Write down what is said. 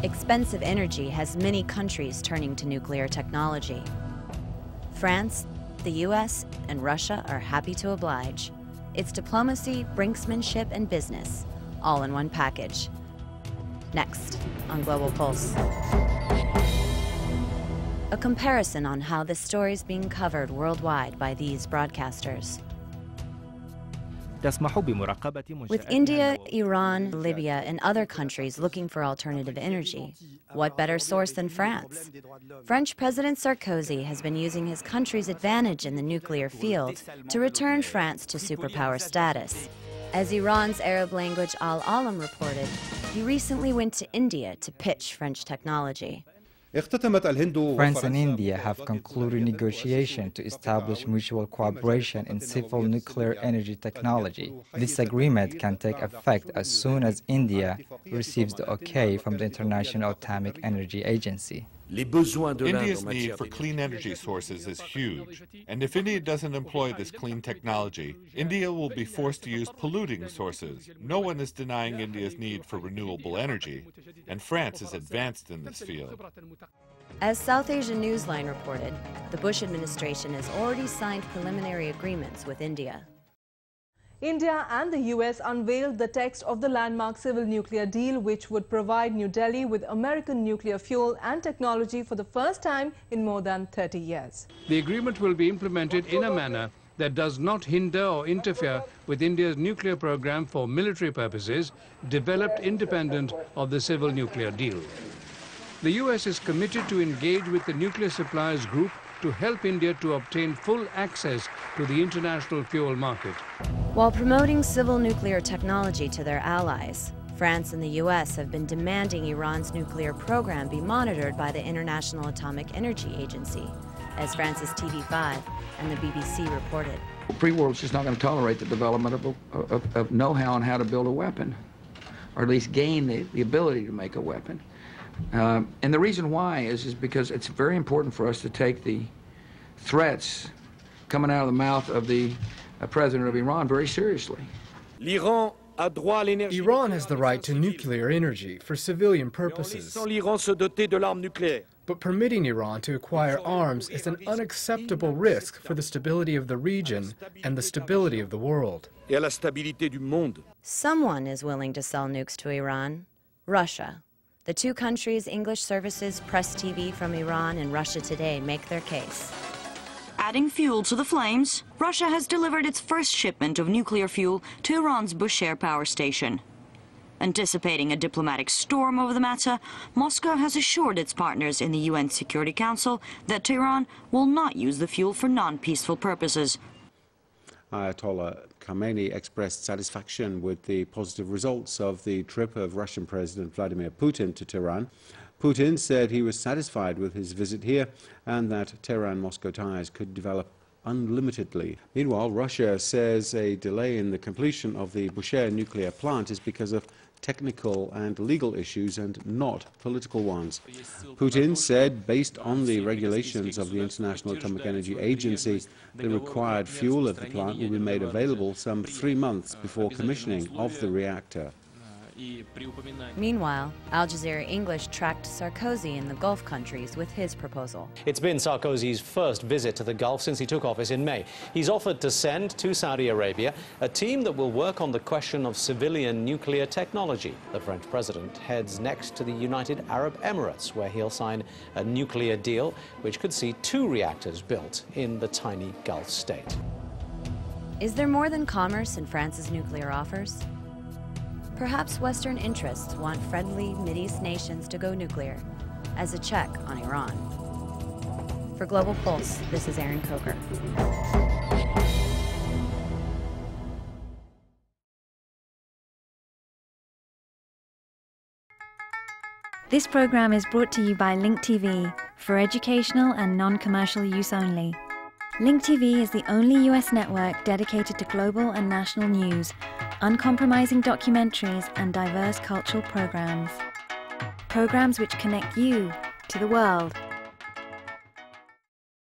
Expensive energy has many countries turning to nuclear technology. France, the US, and Russia are happy to oblige. It's diplomacy, brinksmanship, and business, all in one package. Next on Global Pulse. A comparison on how this story is being covered worldwide by these broadcasters. With India, Iran, Libya, and other countries looking for alternative energy, what better source than France? French President Sarkozy has been using his country's advantage in the nuclear field to return France to superpower status. As Iran's Arab language Alalam reported, he recently went to India to pitch French technology. France and India have concluded negotiations to establish mutual cooperation in civil nuclear energy technology. This agreement can take effect as soon as India receives the okay from the International Atomic Energy Agency. India's need for clean energy sources is huge, and if India doesn't employ this clean technology, India will be forced to use polluting sources. No one is denying India's need for renewable energy, and France is advanced in this field. As South Asian Newsline reported, the Bush administration has already signed preliminary agreements with India. India and the US unveiled the text of the landmark civil nuclear deal, which would provide New Delhi with American nuclear fuel and technology for the first time in more than 30 years. The agreement will be implemented in a manner that does not hinder or interfere with India's nuclear program for military purposes, developed independent of the civil nuclear deal. The US is committed to engage with the nuclear suppliers group to help India to obtain full access to the international fuel market. While promoting civil nuclear technology to their allies, France and the US have been demanding Iran's nuclear program be monitored by the International Atomic Energy Agency, as France's TV5 and the BBC reported. The free world's just not going to tolerate the development of know-how on how to build a weapon, or at least gain the ability to make a weapon. And the reason why is because it's very important for us to take the threats coming out of the mouth of the president of Iran very seriously. Iran has the right to nuclear energy for civilian purposes. But permitting Iran to acquire arms is an unacceptable risk for the stability of the region and the stability of the world. Someone is willing to sell nukes to Iran: Russia. The two countries' English services, Press TV from Iran and Russia Today, make their case. Adding fuel to the flames, Russia has delivered its first shipment of nuclear fuel to Iran's Bushehr power station. Anticipating a diplomatic storm over the matter, Moscow has assured its partners in the UN Security Council that Tehran will not use the fuel for non-peaceful purposes. Ayatollah Khamenei expressed satisfaction with the positive results of the trip of Russian President Vladimir Putin to Tehran. Putin said he was satisfied with his visit here and that Tehran-Moscow ties could develop unlimitedly. Meanwhile, Russia says a delay in the completion of the Bushehr nuclear plant is because of technical and legal issues and not political ones. Putin said, based on the regulations of the International Atomic Energy Agency, the required fuel of the plant will be made available some 3 months before commissioning of the reactor. Meanwhile, Al Jazeera English tracked Sarkozy in the Gulf countries with his proposal. It's been Sarkozy's first visit to the Gulf since he took office in May. He's offered to send to Saudi Arabia a team that will work on the question of civilian nuclear technology. The French president heads next to the United Arab Emirates, where he'll sign a nuclear deal which could see 2 reactors built in the tiny Gulf state. Is there more than commerce in France's nuclear offers? Perhaps Western interests want friendly Mideast nations to go nuclear as a check on Iran. For Global Pulse, this is Aaron Coker. This program is brought to you by Link TV for educational and non-commercial use only. Link TV is the only US network dedicated to global and national news, uncompromising documentaries, and diverse cultural programs. Programs which connect you to the world.